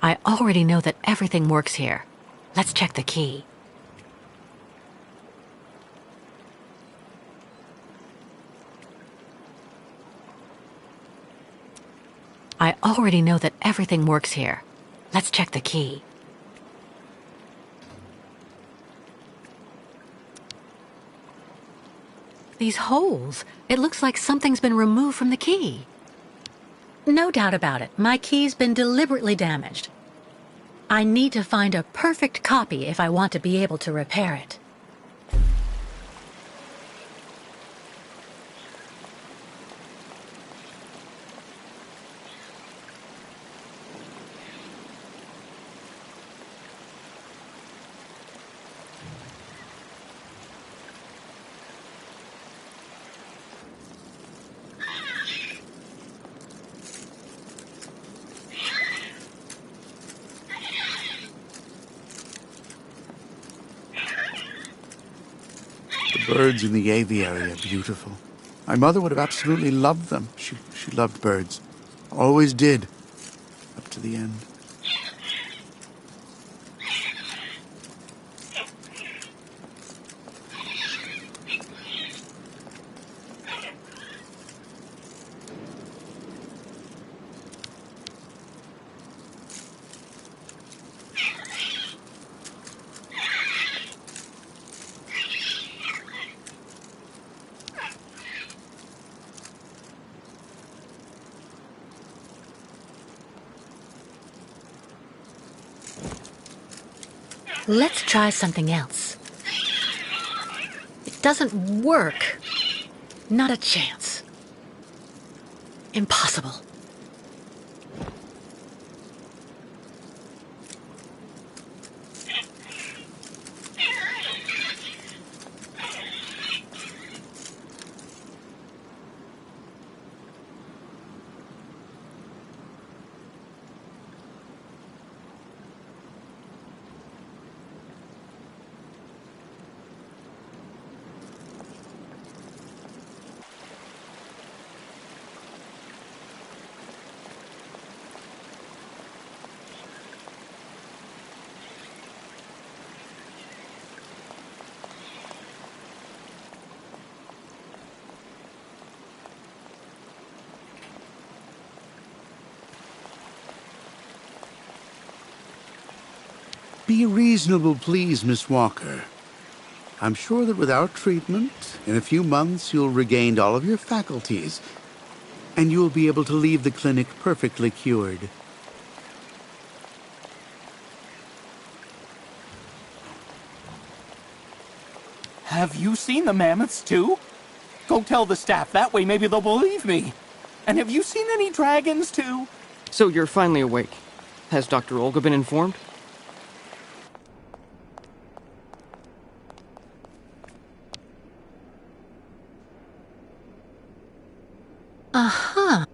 I already know that everything works here. Let's check the key. I already know that everything works here. Let's check the key. These holes, it looks like something's been removed from the key. No doubt about it, my key's been deliberately damaged. I need to find a perfect copy if I want to be able to repair it. The birds in the aviary are beautiful. My mother would have absolutely loved them. She loved birds. Always did. Up to the end. Let's try something else. It doesn't work. Not a chance. Impossible. Be reasonable, please, Miss Walker. I'm sure that without treatment, in a few months you'll regain all of your faculties, and you'll be able to leave the clinic perfectly cured. Have you seen the mammoths, too? Go tell the staff, that way maybe they'll believe me. And have you seen any dragons, too? So you're finally awake. Has Dr. Olga been informed? Uh-huh.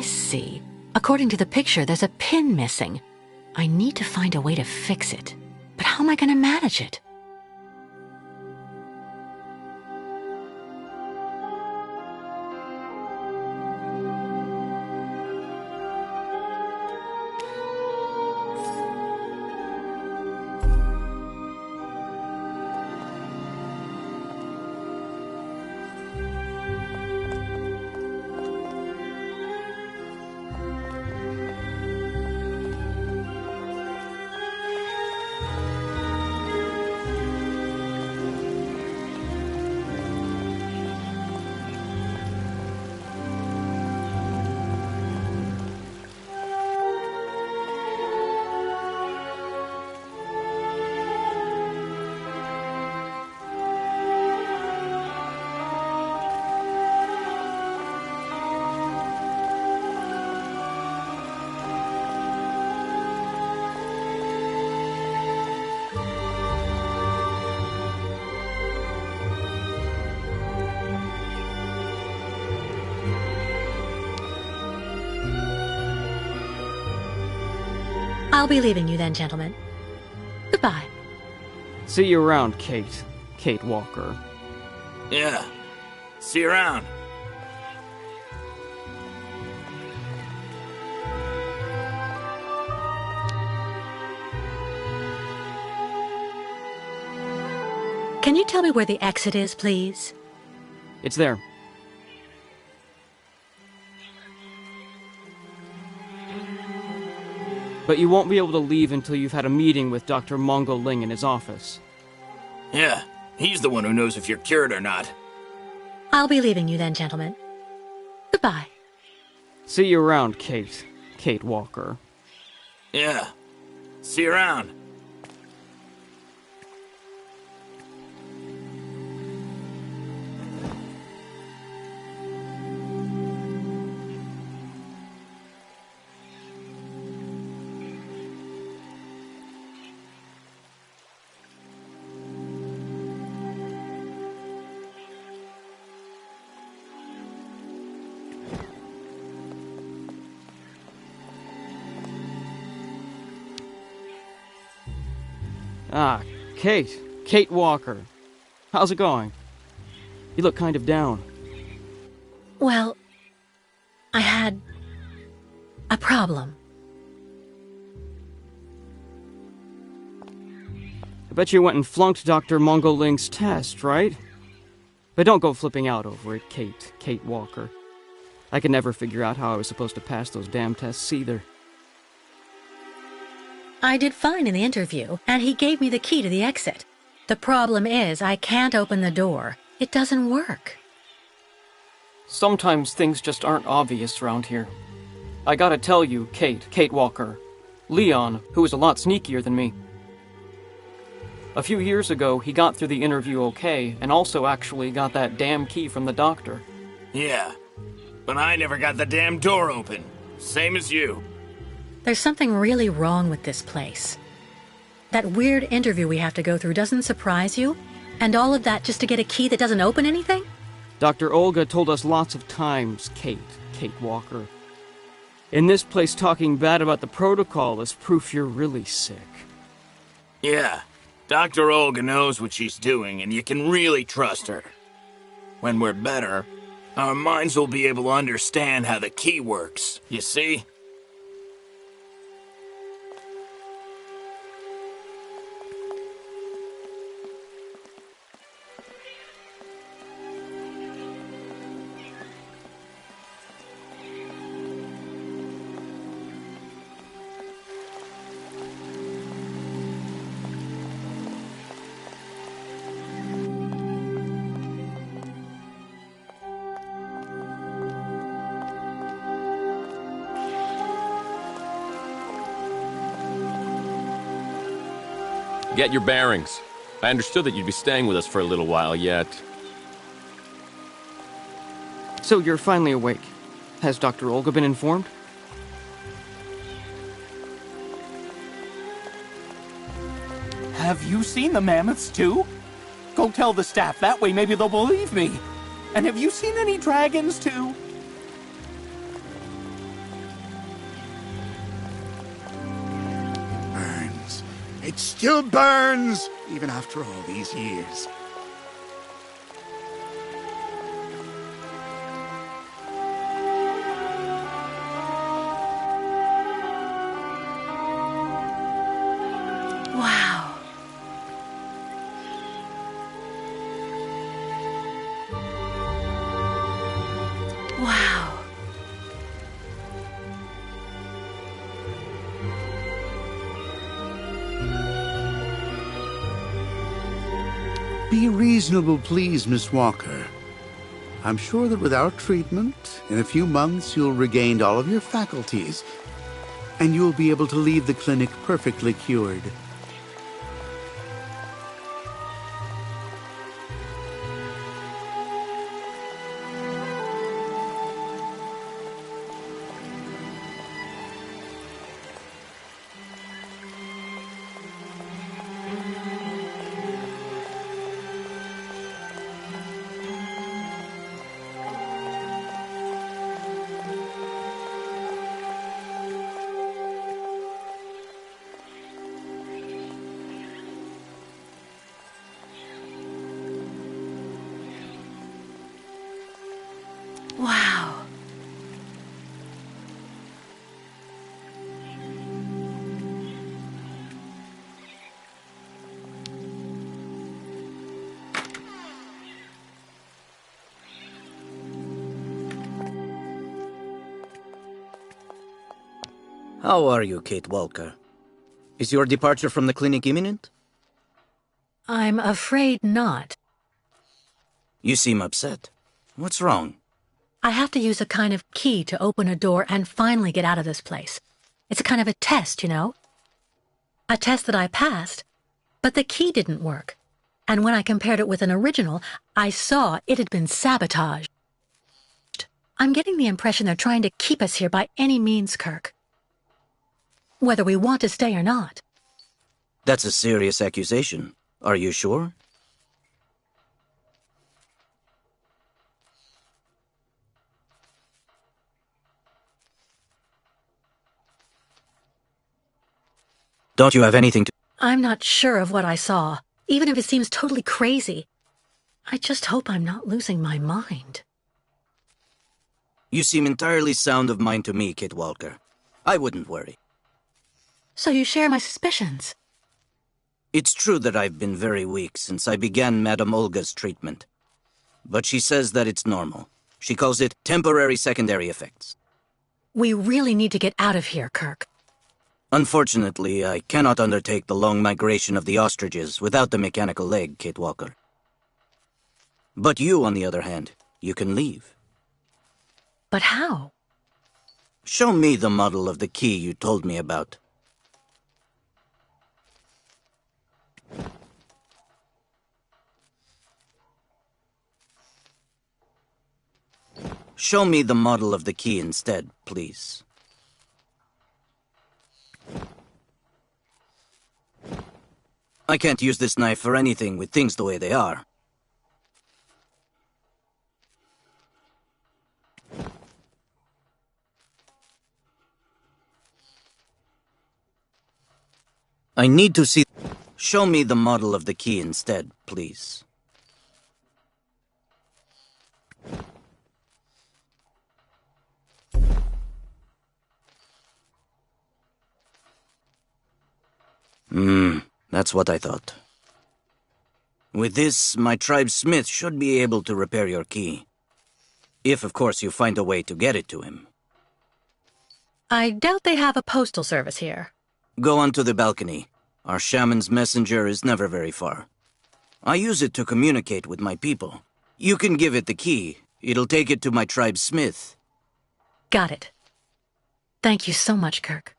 I see. According to the picture, there's a pin missing. I need to find a way to fix it. But how am I going to manage it? I'll be leaving you then, gentlemen. Goodbye. See you around, Kate. Kate Walker. Yeah. See you around. Can you tell me where the exit is, please? It's there. But you won't be able to leave until you've had a meeting with Dr. Mongo Ling in his office. Yeah, he's the one who knows if you're cured or not. I'll be leaving you then, gentlemen. Goodbye. See you around, Kate. Kate Walker. Yeah. See you around. Ah, Kate. Kate Walker. How's it going? You look kind of down. Well, I had a problem. I bet you went and flunked Dr. Mongo Ling's test, right? But don't go flipping out over it, Kate. Kate Walker. I could never figure out how I was supposed to pass those damn tests either. I did fine in the interview, and he gave me the key to the exit. The problem is, I can't open the door. It doesn't work. Sometimes things just aren't obvious around here. I gotta tell you, Kate Walker. Leon, who is a lot sneakier than me. A few years ago, he got through the interview okay, and also actually got that damn key from the doctor. Yeah, but I never got the damn door open. Same as you. There's something really wrong with this place. That weird interview we have to go through doesn't surprise you? And all of that just to get a key that doesn't open anything? Dr. Olga told us lots of times, Kate Walker. In this place, talking bad about the protocol is proof you're really sick. Yeah, Dr. Olga knows what she's doing, and you can really trust her. When we're better, our minds will be able to understand how the key works, you see? Get your bearings. I understood that you'd be staying with us for a little while yet. So you're finally awake. Has Dr. Olga been informed? Have you seen the mammoths too? Go tell the staff, that way maybe they'll believe me. And have you seen any dragons too? It still burns, even after all these years. Wow. Wow. Be reasonable, please, Miss Walker. I'm sure that without treatment, in a few months you'll regain all of your faculties, and you'll be able to leave the clinic perfectly cured. Wow. How are you, Kate Walker? Is your departure from the clinic imminent? I'm afraid not. You seem upset. What's wrong? I have to use a kind of key to open a door and finally get out of this place. It's a kind of a test, you know? A test that I passed, but the key didn't work. And when I compared it with an original, I saw it had been sabotaged. I'm getting the impression they're trying to keep us here by any means, Kirk. Whether we want to stay or not. That's a serious accusation. Are you sure? Don't you have anything to... I'm not sure of what I saw, even if it seems totally crazy. I just hope I'm not losing my mind. You seem entirely sound of mind to me, Kate Walker. I wouldn't worry. So you share my suspicions? It's true that I've been very weak since I began Madame Olga's treatment. But she says that it's normal. She calls it temporary secondary effects. We really need to get out of here, Kirk. Unfortunately, I cannot undertake the long migration of the ostriches without the mechanical leg, Kate Walker. But you, on the other hand, you can leave. But how? Show me the model of the key you told me about. Show me the model of the key instead, please. I can't use this knife for anything with things the way they are. I need to see... Show me the model of the key instead, please. That's what I thought. With this, my tribe's smith should be able to repair your key. If, of course, you find a way to get it to him. I doubt they have a postal service here. Go onto the balcony. Our shaman's messenger is never very far. I use it to communicate with my people. You can give it the key. It'll take it to my tribe's smith. Got it. Thank you so much, Kirk.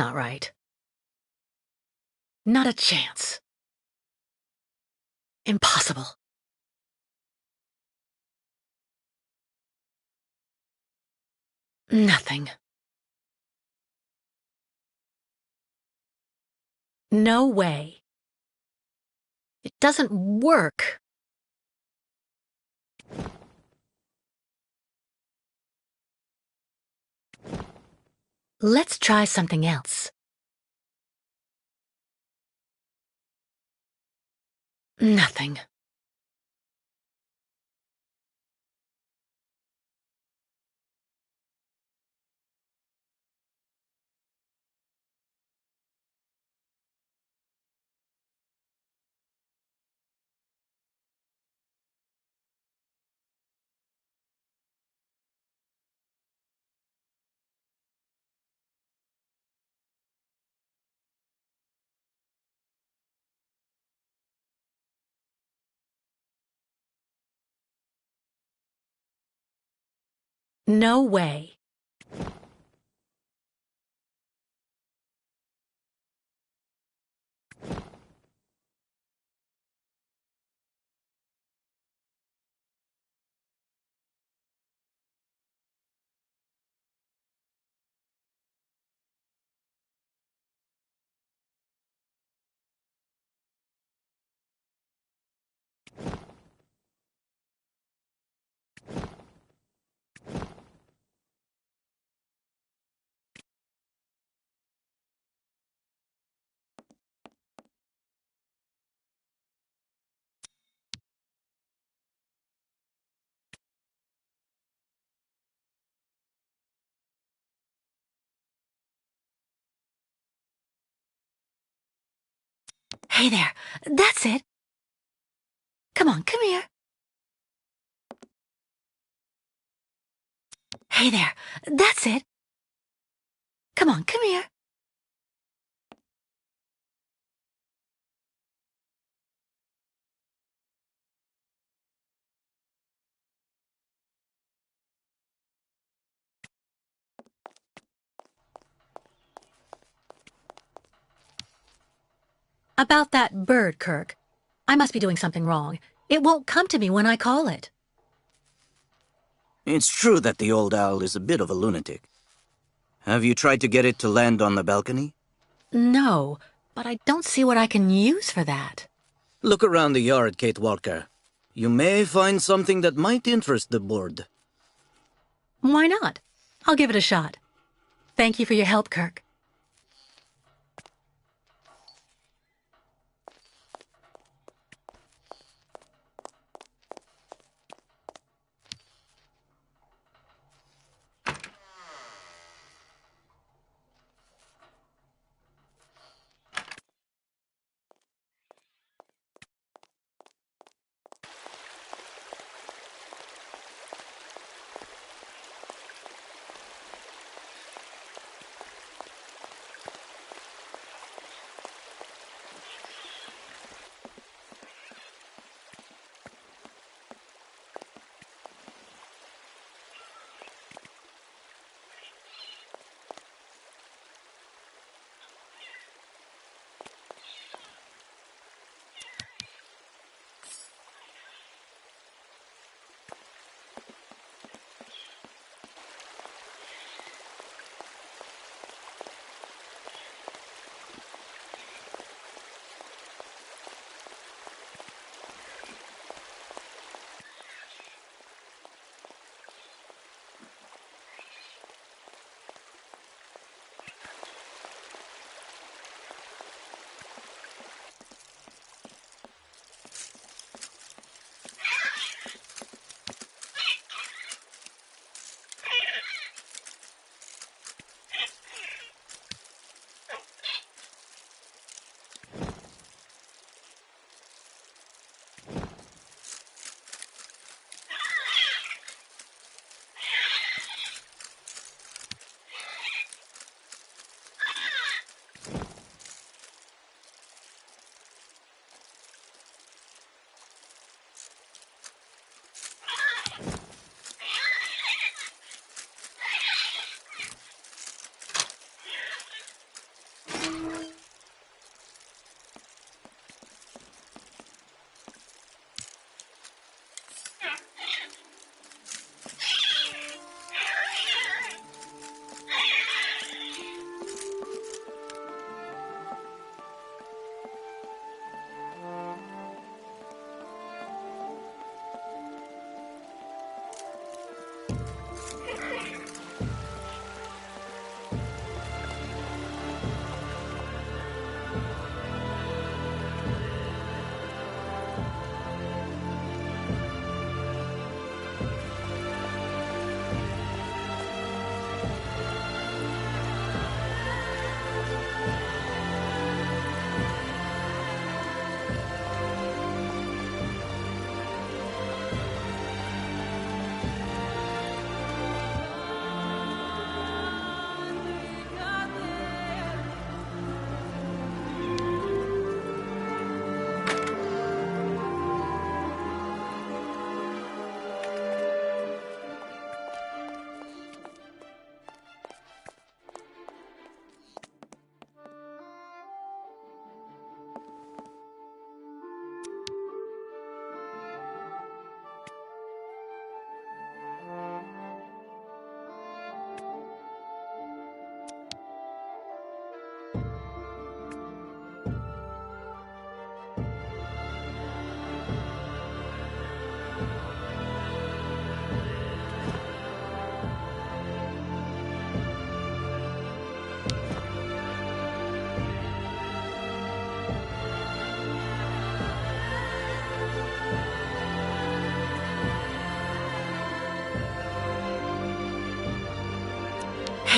not right. Not a chance. Impossible. Nothing. No way. It doesn't work. Let's try something else. Nothing. No way. Hey there. That's it. Come on, come here. Hey there. That's it. Come on, come here. About that bird, Kirk. I must be doing something wrong. It won't come to me when I call it. It's true that the old owl is a bit of a lunatic. Have you tried to get it to land on the balcony? No, but I don't see what I can use for that. Look around the yard, Kate Walker. You may find something that might interest the board. Why not? I'll give it a shot. Thank you for your help, Kirk.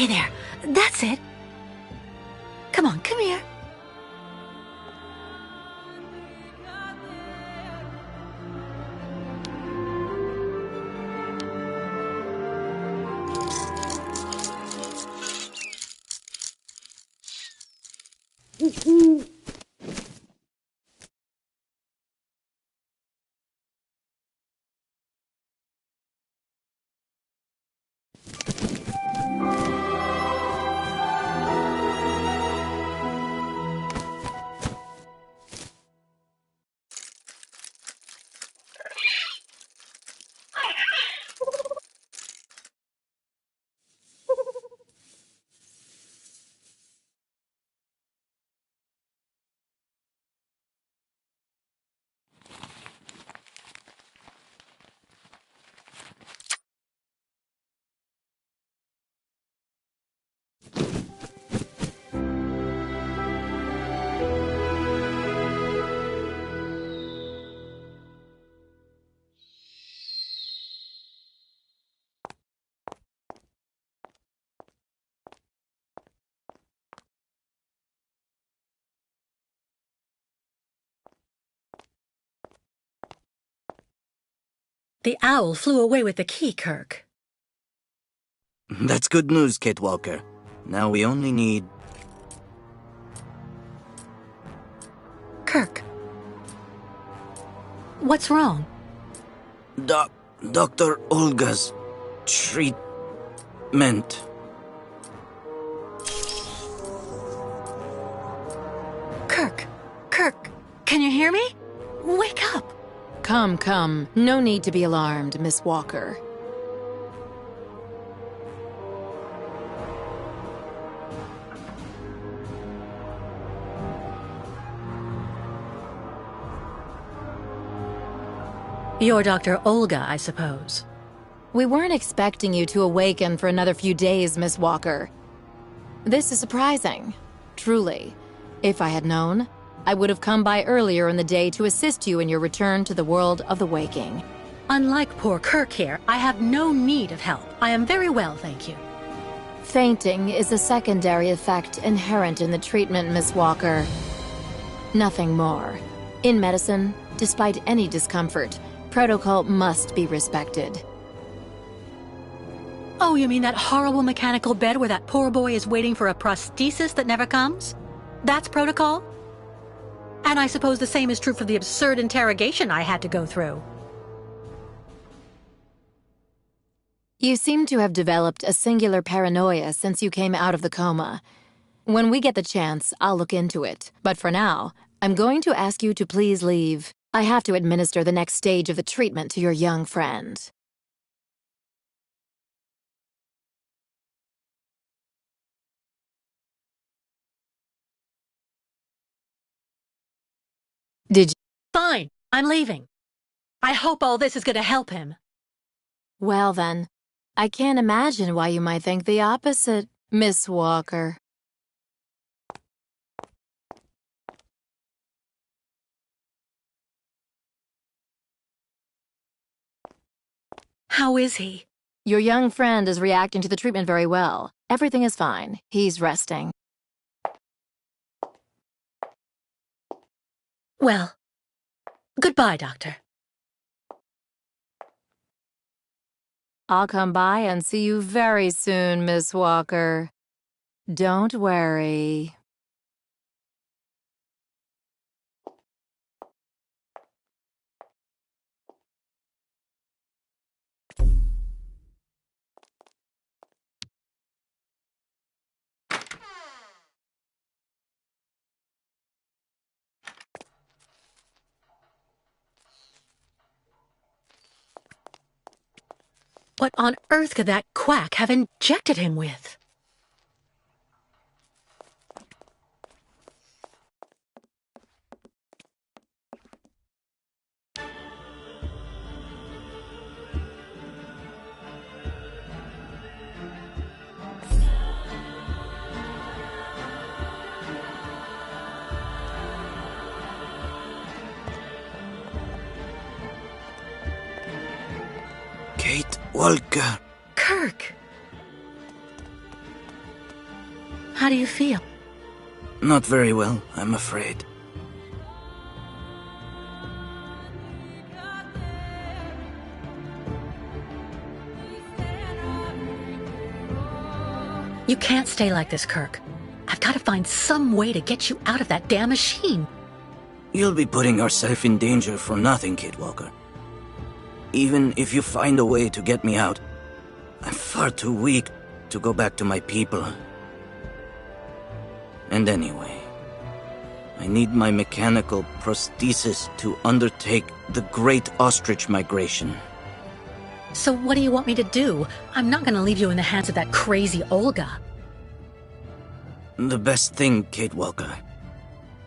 Stay there. That's it. Come on, come here. The owl flew away with the key, Kirk. That's good news, Kate Walker. Now we only need... Kirk. What's wrong? Dr. Olga's treatment. Kirk, can you hear me? Wake up. Come. No need to be alarmed, Miss Walker. You're Dr. Olga, I suppose. We weren't expecting you to awaken for another few days, Miss Walker. This is surprising. Truly. If I had known, I would have come by earlier in the day to assist you in your return to the world of the waking. Unlike poor Kirk here, I have no need of help. I am very well, thank you. Fainting is a secondary effect inherent in the treatment, Miss Walker. Nothing more. In medicine, despite any discomfort, protocol must be respected. Oh, you mean that horrible mechanical bed where that poor boy is waiting for a prosthesis that never comes? That's protocol? And I suppose the same is true for the absurd interrogation I had to go through. You seem to have developed a singular paranoia since you came out of the coma. When we get the chance, I'll look into it. But for now, I'm going to ask you to please leave. I have to administer the next stage of the treatment to your young friend. Did you? Fine, I'm leaving. I hope all this is going to help him. Well then, I can't imagine why you might think the opposite, Miss Walker. How is he? Your young friend is reacting to the treatment very well. Everything is fine. He's resting. Well, goodbye, Doctor. I'll come by and see you very soon, Miss Walker. Don't worry. What on earth could that quack have injected him with? Kate Walker. Kirk! How do you feel? Not very well, I'm afraid. You can't stay like this, Kirk. I've got to find some way to get you out of that damn machine. You'll be putting yourself in danger for nothing, Kate Walker. Even if you find a way to get me out, I'm far too weak to go back to my people. And anyway, I need my mechanical prosthesis to undertake the Great Ostrich Migration. So what do you want me to do? I'm not going to leave you in the hands of that crazy Olga. The best thing, Kate Walker,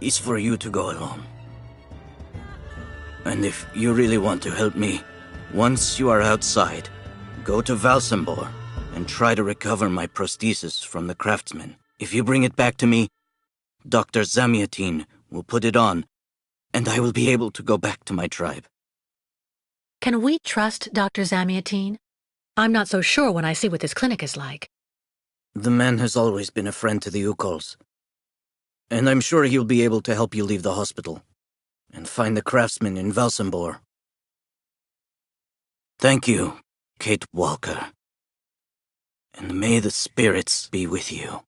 is for you to go alone. And if you really want to help me, once you are outside, go to Valsambor and try to recover my prosthesis from the craftsman. If you bring it back to me, Dr. Zamiatine will put it on, and I will be able to go back to my tribe. Can we trust Dr. Zamiatine? I'm not so sure when I see what this clinic is like. The man has always been a friend to the Ukols, and I'm sure he'll be able to help you leave the hospital and find the craftsman in Valsambor. Thank you, Kate Walker, and may the spirits be with you.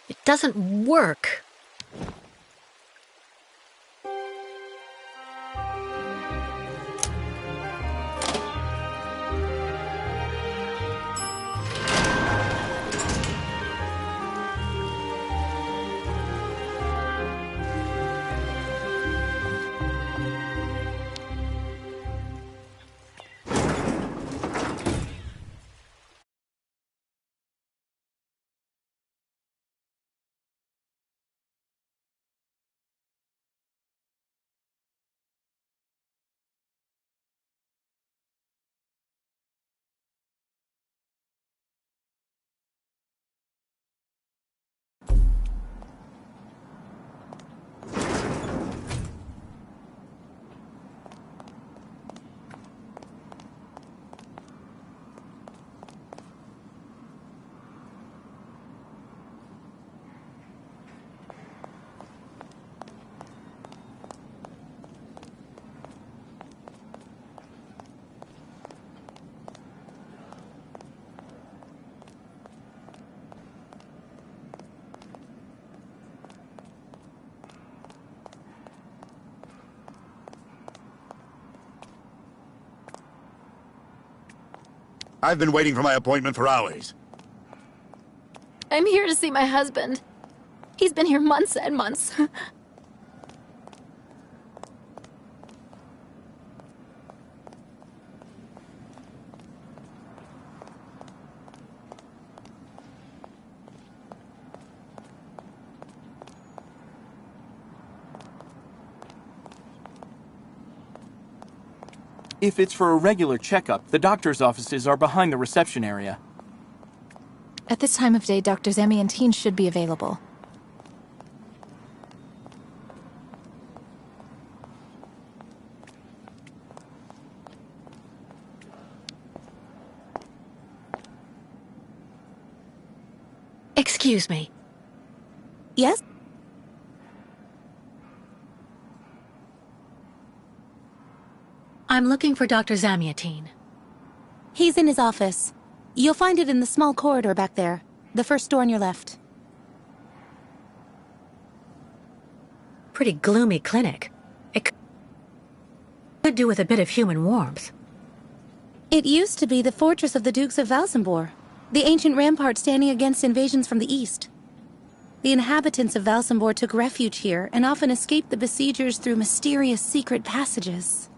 It doesn't work. I've been waiting for my appointment for hours. I'm here to see my husband. He's been here months and months. If it's for a regular checkup, the doctor's offices are behind the reception area. At this time of day, Dr. Zamiantine should be available. Excuse me. Yes? I'm looking for Dr. Zamiatine. He's in his office. You'll find it in the small corridor back there. The first door on your left. Pretty gloomy clinic. It could do with a bit of human warmth. It used to be the fortress of the Dukes of Valsambor, the ancient rampart standing against invasions from the east. The inhabitants of Valsambor took refuge here and often escaped the besiegers through mysterious secret passages.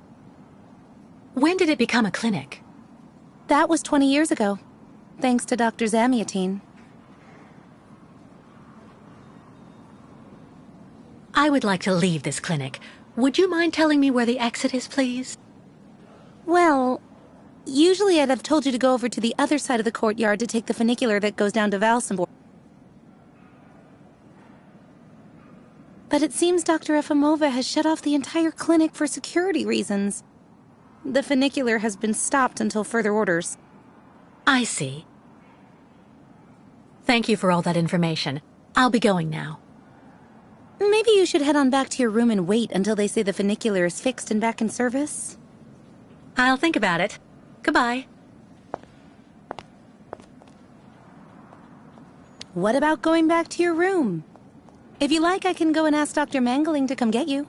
When did it become a clinic? That was 20 years ago, thanks to Dr. Zamiatine. I would like to leave this clinic. Would you mind telling me where the exit is, please? Well, usually I'd have told you to go over to the other side of the courtyard to take the funicular that goes down to Valsambor. But it seems Dr. Efimova has shut off the entire clinic for security reasons. The funicular has been stopped until further orders. I see. Thank you for all that information. I'll be going now. Maybe you should head on back to your room and wait until they say the funicular is fixed and back in service. I'll think about it. Goodbye. What about going back to your room? If you like, I can go and ask Dr. Mangling to come get you.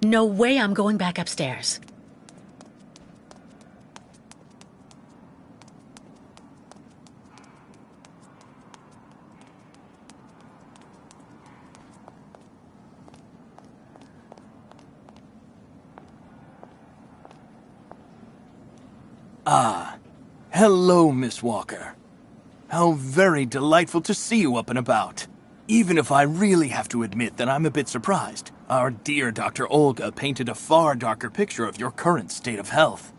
No way I'm going back upstairs. Ah, hello, Miss Walker. How very delightful to see you up and about. Even if I really have to admit that I'm a bit surprised. Our dear Dr. Olga painted a far darker picture of your current state of health.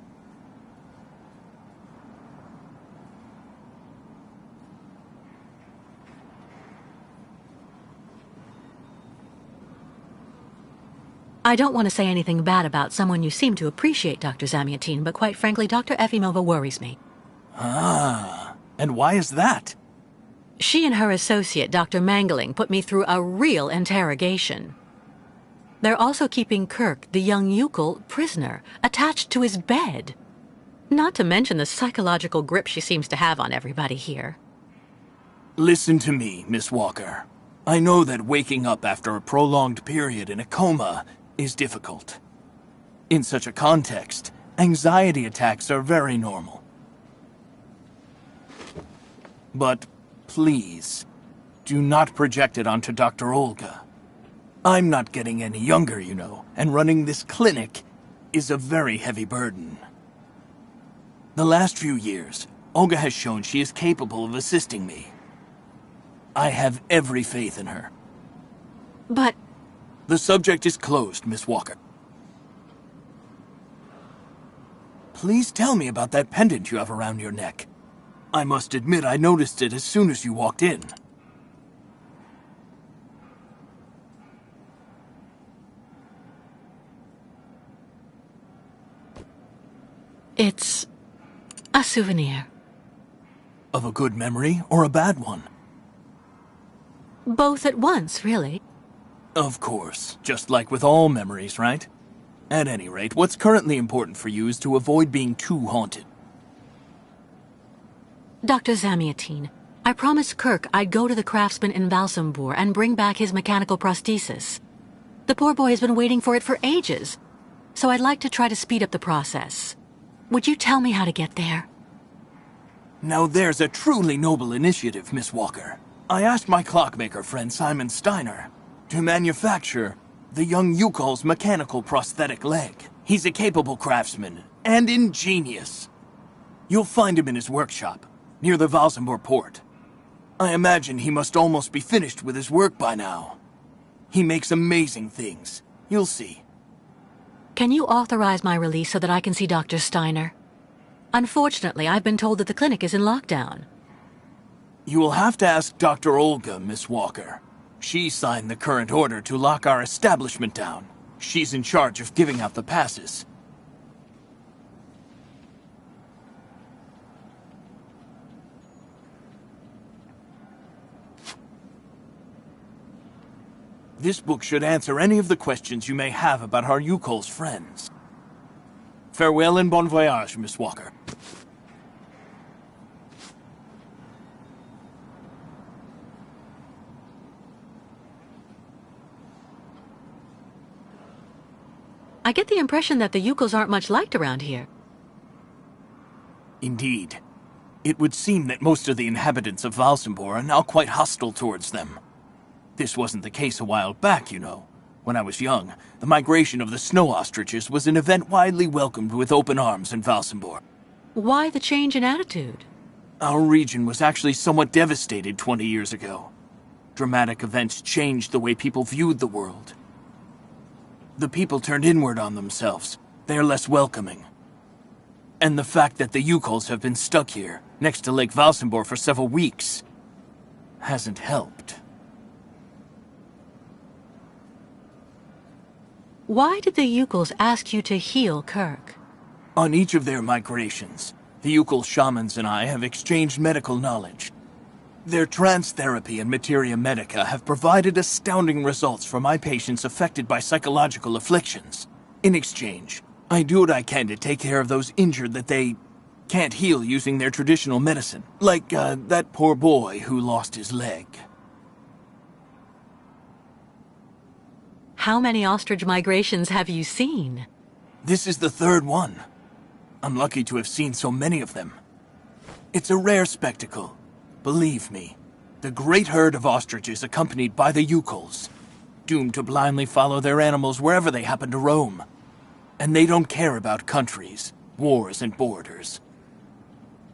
I don't want to say anything bad about someone you seem to appreciate, Dr. Zamiatine, but quite frankly, Dr. Efimova worries me. Ah, and why is that? She and her associate, Dr. Mangling, put me through a real interrogation. They're also keeping Kirk, the young Yukol, prisoner, attached to his bed. Not to mention the psychological grip she seems to have on everybody here. Listen to me, Miss Walker. I know that waking up after a prolonged period in a coma is difficult. In such a context, anxiety attacks are very normal. But please, do not project it onto Dr. Olga. I'm not getting any younger, you know, and running this clinic is a very heavy burden. The last few years, Olga has shown she is capable of assisting me. I have every faith in her. But... The subject is closed, Miss Walker. Please tell me about that pendant you have around your neck. I must admit I noticed it as soon as you walked in. It's a souvenir. Of a good memory or a bad one? Both at once, really. Of course, just like with all memories, right? At any rate, what's currently important for you is to avoid being too haunted. Dr. Zamiatine, I promised Kirk I'd go to the craftsman in Valsambor and bring back his mechanical prosthesis. The poor boy has been waiting for it for ages, so I'd like to try to speed up the process. Would you tell me how to get there? Now there's a truly noble initiative, Miss Walker. I asked my clockmaker friend Simon Steiner to manufacture the young Yukol's mechanical prosthetic leg. He's a capable craftsman and ingenious. You'll find him in his workshop, near the Valsambor port. I imagine he must almost be finished with his work by now. He makes amazing things. You'll see. Can you authorize my release so that I can see Dr. Steiner? Unfortunately, I've been told that the clinic is in lockdown. You will have to ask Dr. Olga, Miss Walker. She signed the current order to lock our establishment down. She's in charge of giving out the passes. This book should answer any of the questions you may have about our Yukol's friends. Farewell and bon voyage, Miss Walker. I get the impression that the Yukols aren't much liked around here. Indeed. It would seem that most of the inhabitants of Valsambor are now quite hostile towards them. This wasn't the case a while back, you know. When I was young, the migration of the snow ostriches was an event widely welcomed with open arms in Valsambor. Why the change in attitude? Our region was actually somewhat devastated 20 years ago. Dramatic events changed the way people viewed the world. The people turned inward on themselves. They are less welcoming. And the fact that the Yukols have been stuck here, next to Lake Valsambor for several weeks, hasn't helped. Why did the Yukols ask you to heal Kirk? On each of their migrations, the Yukol shamans and I have exchanged medical knowledge. Their trance therapy and materia medica have provided astounding results for my patients affected by psychological afflictions. In exchange, I do what I can to take care of those injured that they can't heal using their traditional medicine. Like, that poor boy who lost his leg. How many ostrich migrations have you seen? This is the third one. I'm lucky to have seen so many of them. It's a rare spectacle. Believe me, the great herd of ostriches accompanied by the Yukols, doomed to blindly follow their animals wherever they happen to roam. And they don't care about countries, wars, and borders.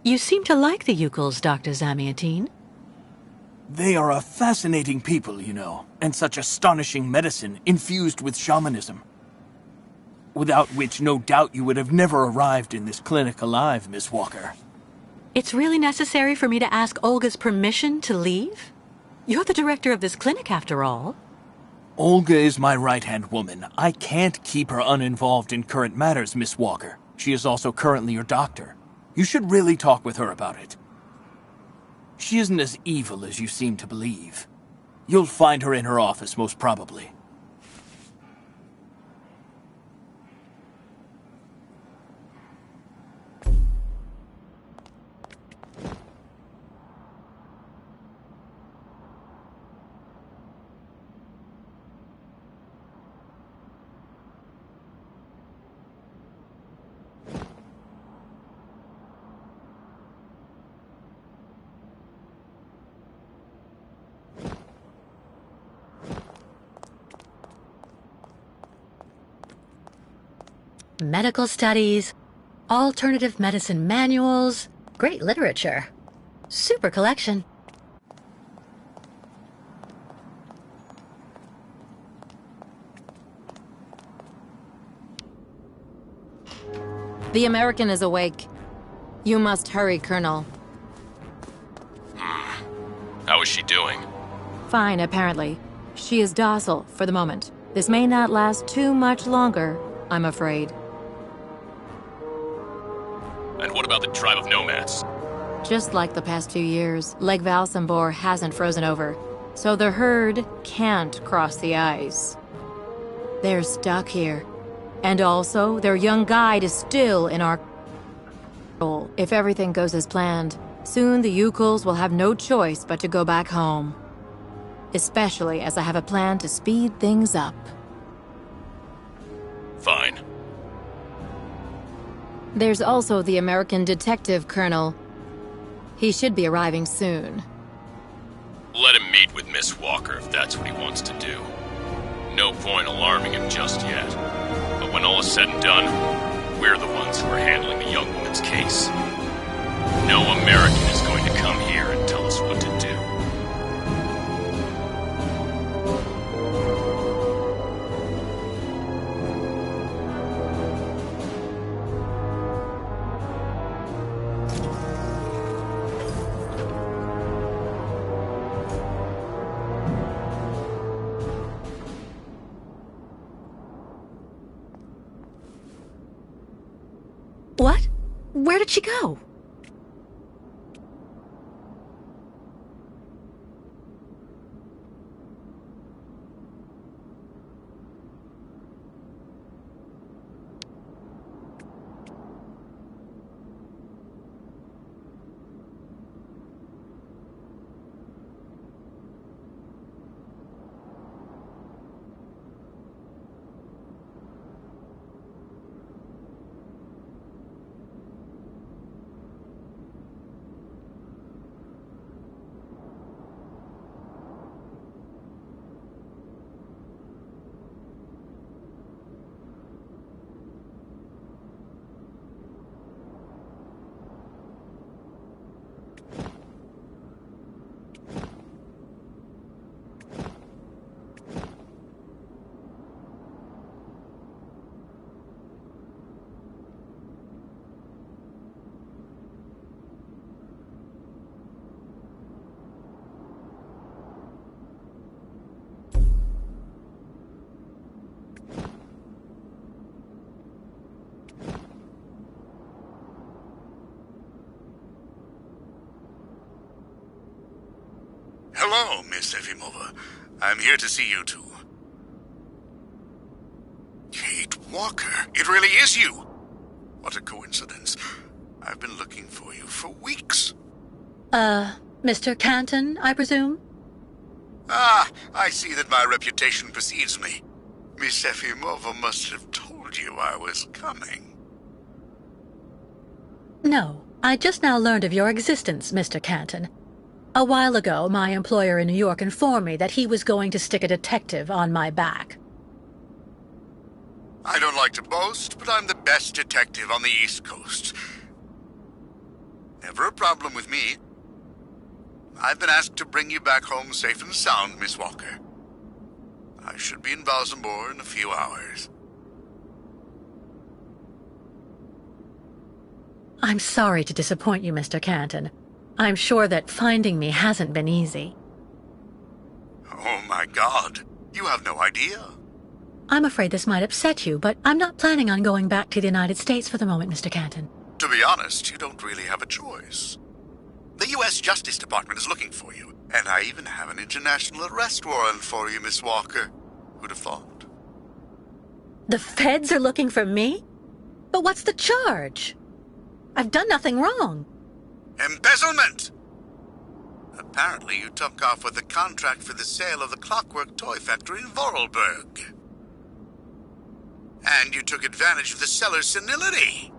You seem to like the Yukols, Dr. Zamiatine. They are a fascinating people, you know, and such astonishing medicine infused with shamanism. Without which, no doubt you would have never arrived in this clinic alive, Miss Walker. It's really necessary for me to ask Olga's permission to leave? You're the director of this clinic, after all. Olga is my right-hand woman. I can't keep her uninvolved in current matters, Miss Walker. She is also currently your doctor. You should really talk with her about it. She isn't as evil as you seem to believe. You'll find her in her office, most probably. Medical studies, alternative medicine manuals, great literature. Super collection. The American is awake. You must hurry, Colonel. How is she doing? Fine, apparently. She is docile for the moment. This may not last too much longer, I'm afraid. And what about the tribe of nomads? Just like the past 2 years, Lake Valsambor hasn't frozen over, so the herd can't cross the ice. They're stuck here. And also, their young guide is still in our control. If everything goes as planned, soon the Yukols will have no choice but to go back home. Especially as I have a plan to speed things up. Fine. There's also the American detective, Colonel. He should be arriving soon. Let him meet with Miss Walker if that's what he wants to do. No point alarming him just yet. But when all is said and done, we're the ones who are handling the young woman's case. No American is going to come here and tell us what to do. What? Where did she go? Hello, Miss Efimova. I'm here to see you two. Kate Walker, it really is you! What a coincidence. I've been looking for you for weeks. Mr. Canton, I presume? Ah, I see that my reputation precedes me. Miss Efimova must have told you I was coming. No, I just now learned of your existence, Mr. Canton. A while ago, my employer in New York informed me that he was going to stick a detective on my back. I don't like to boast, but I'm the best detective on the East Coast. Never a problem with me. I've been asked to bring you back home safe and sound, Miss Walker. I should be in Valsambor in a few hours. I'm sorry to disappoint you, Mr. Canton. I'm sure that finding me hasn't been easy. Oh my God, you have no idea. I'm afraid this might upset you, but I'm not planning on going back to the United States for the moment, Mr. Canton. To be honest, you don't really have a choice. The U.S. Justice Department is looking for you, and I even have an international arrest warrant for you, Miss Walker. Who'd have thought? The feds are looking for me? But what's the charge? I've done nothing wrong. Embezzlement! Apparently you took off with a contract for the sale of the Clockwork Toy Factory in Vorarlberg. And you took advantage of the seller's senility.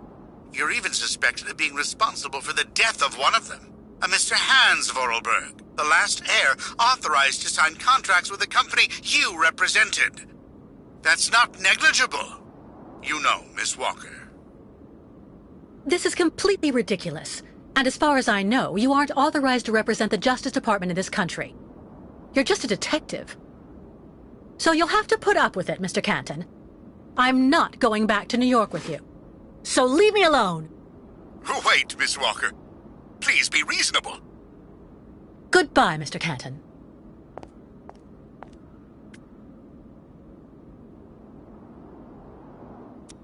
You're even suspected of being responsible for the death of one of them, a Mr. Hans Vorarlberg, the last heir authorized to sign contracts with the company you represented. That's not negligible. You know, Miss Walker. This is completely ridiculous. And as far as I know, you aren't authorized to represent the Justice Department in this country. You're just a detective. So you'll have to put up with it, Mr. Canton. I'm not going back to New York with you. So leave me alone. Wait, Miss Walker. Please be reasonable. Goodbye, Mr. Canton.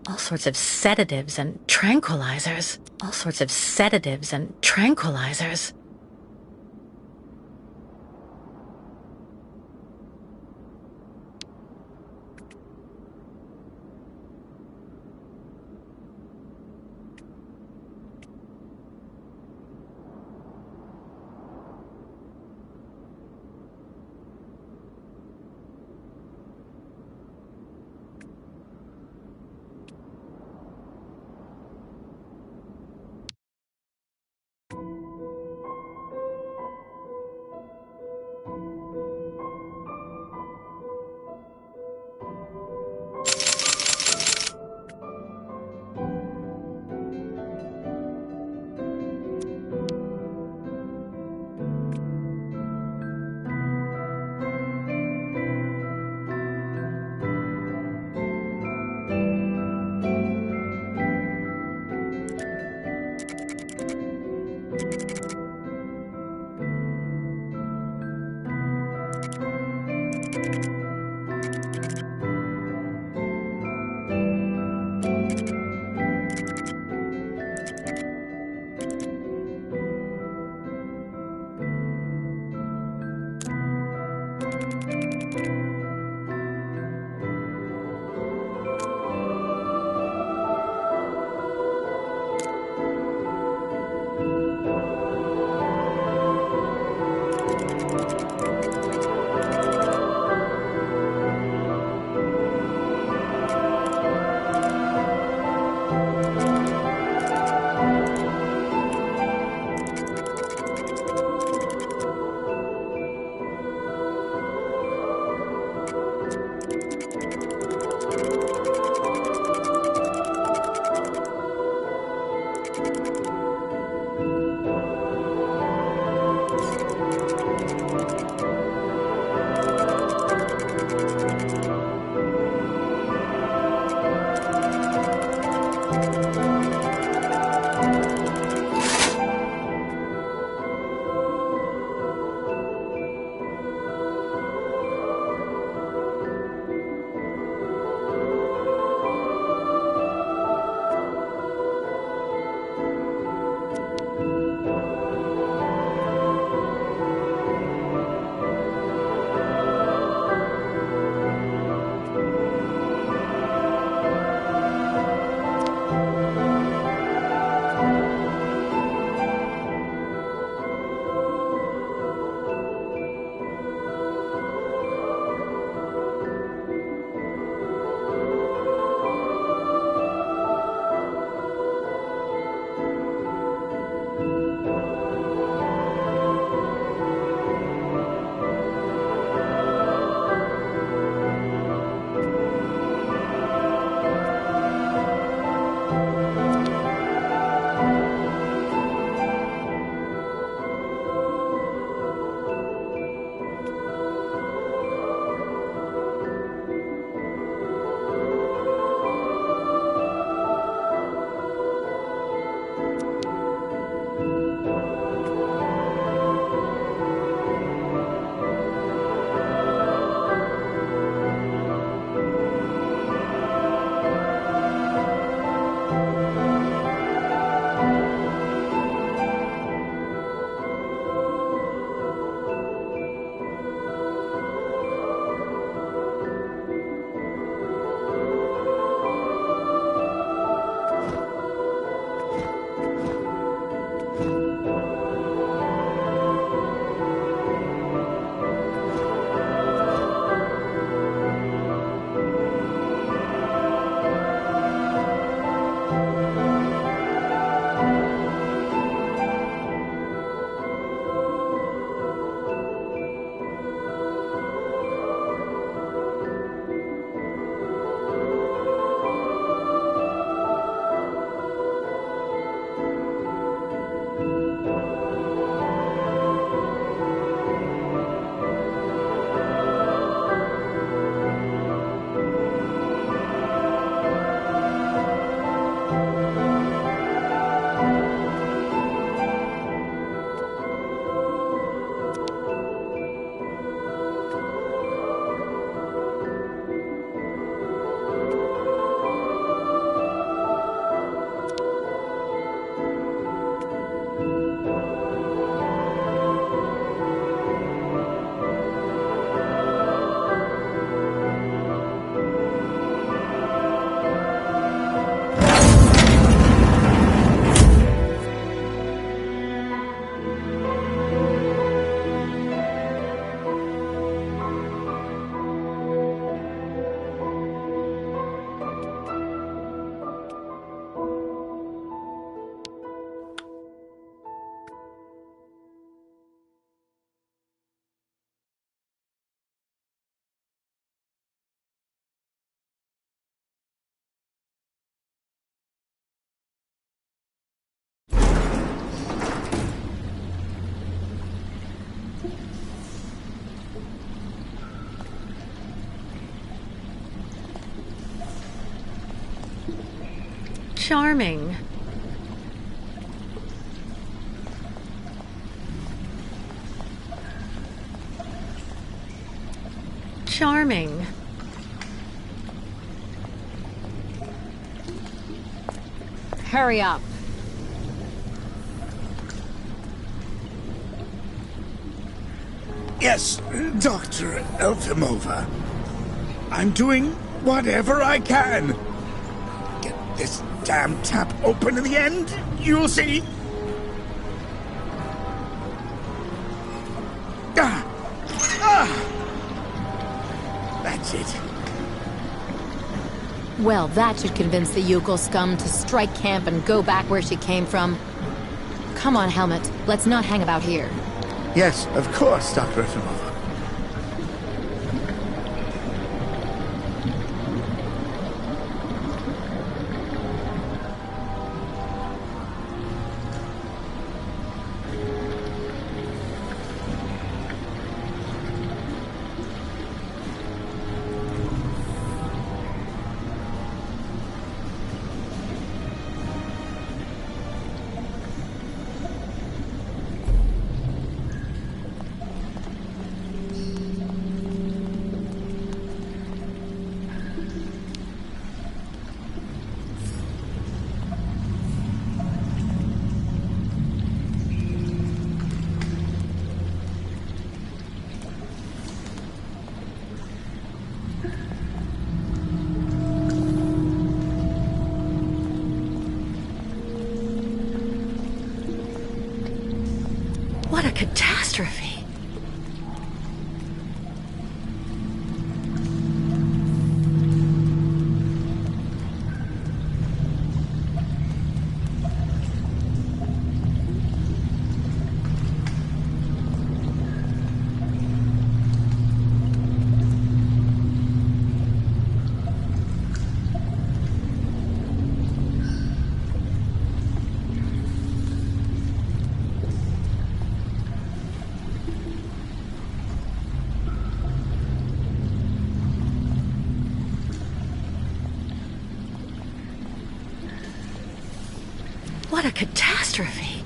All sorts of sedatives and tranquilizers. All sorts of sedatives and tranquilizers. Charming. Charming. Hurry up. Yes, Dr. Elfimova. I'm doing whatever I can. Get this damn tap open in the end, you'll see. That's it. Well, that should convince the Yukol scum to strike camp and go back where she came from. Come on, Helmet. Let's not hang about here. Yes, of course, Dr. Efimova. What a catastrophe. What a catastrophe.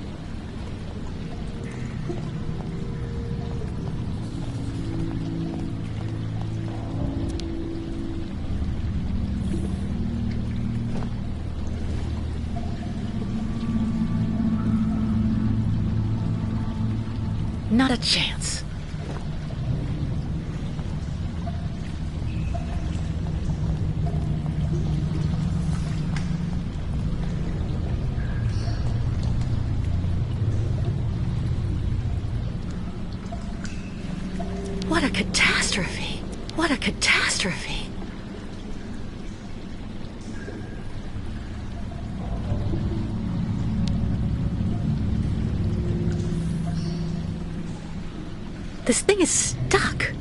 Not a chance. What a catastrophe! What a catastrophe! This thing is stuck.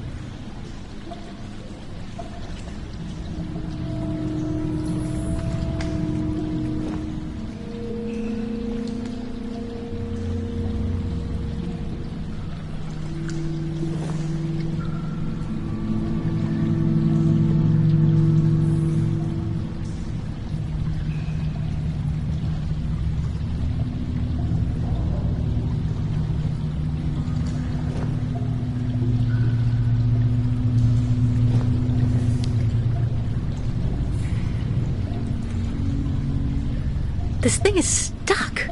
This thing is stuck.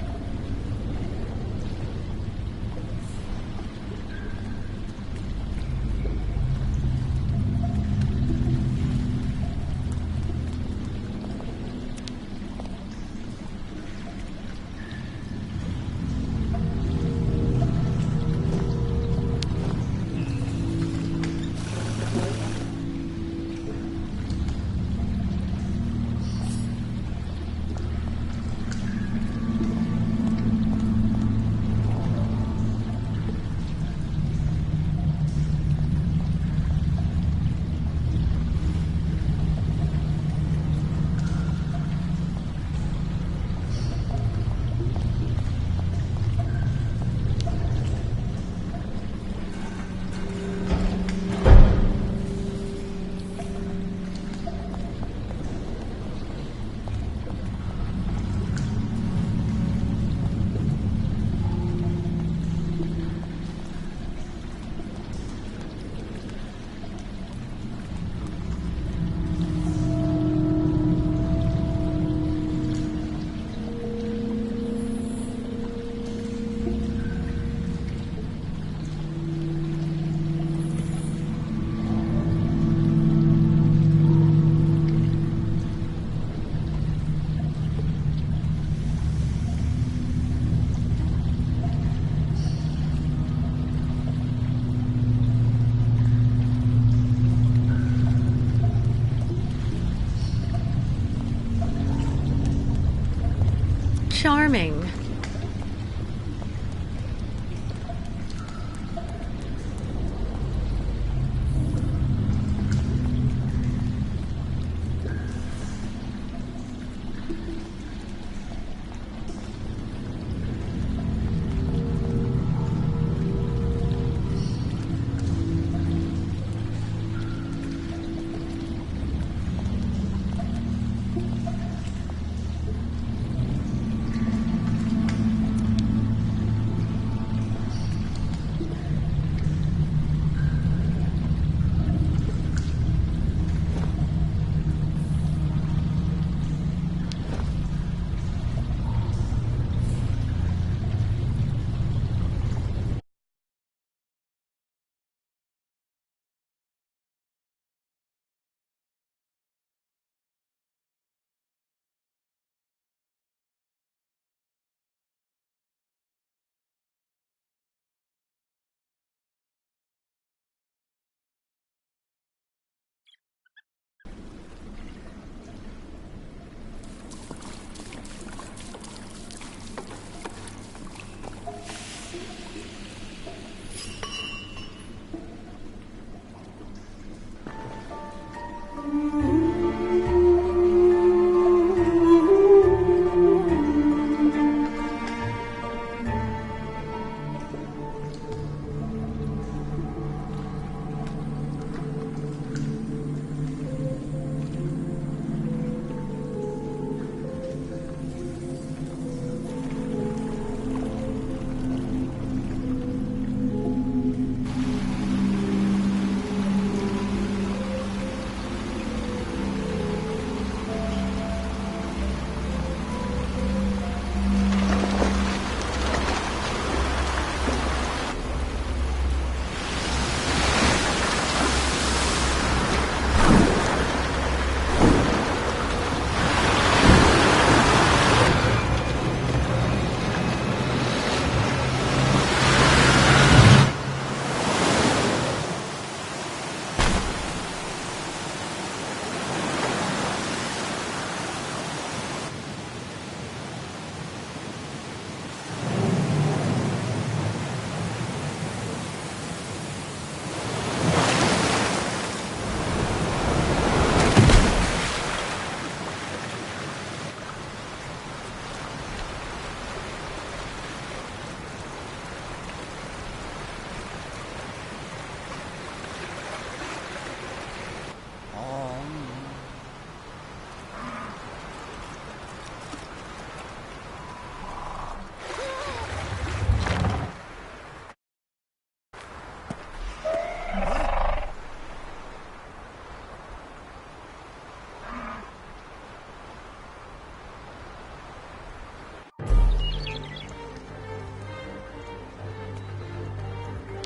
charming.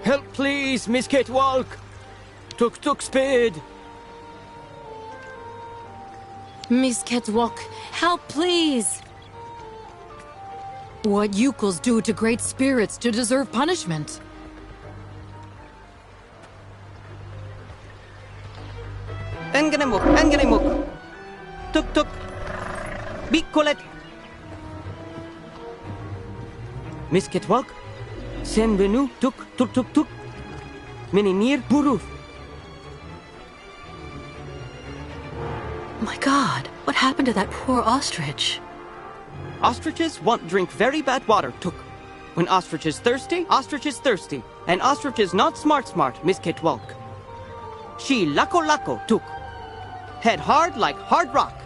Help, please, Miss Catewalk. Tuk speed. Miss Catwalk, help, please! What Yukals do to great spirits to deserve punishment? Enganimuk. Tuk. Bikolet. Miss Catwalk, senvenu tuk. Mininir buruf. My God, what happened to that poor ostrich? Ostriches want drink very bad water, tuk. When ostrich is thirsty, and ostrich is not smart, Miss Catwalk. She lako, tuk. Head hard like hard rock.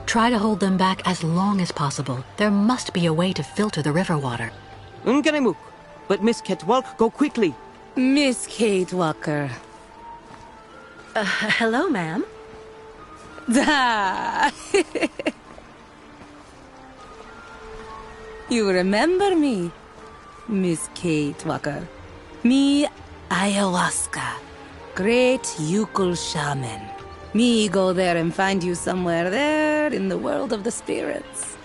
Try to hold them back as long as possible. There must be a way to filter the river water. Unganimuk, but Miss Catwalk go quickly. Miss Kate Walker. Hello, ma'am. Da. You remember me, Miss Kate Walker. Me, ayahuasca. Great Yukul shaman. Me go there and find you somewhere there in the world of the spirits.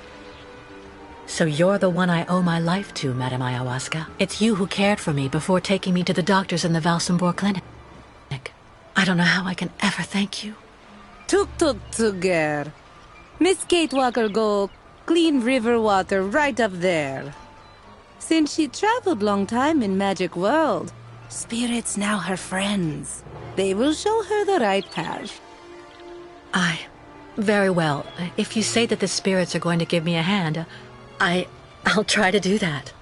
So you're the one I owe my life to, Madame Ayahuasca. It's you who cared for me before taking me to the doctors in the Valsambor clinic. I don't know how I can ever thank you. Tuk, girl. Miss Kate Walker go clean river water right up there. Since she traveled long time in Magic World, spirits now her friends. They will show her the right path. Very well. If you say that the spirits are going to give me a hand, I'll try to do that.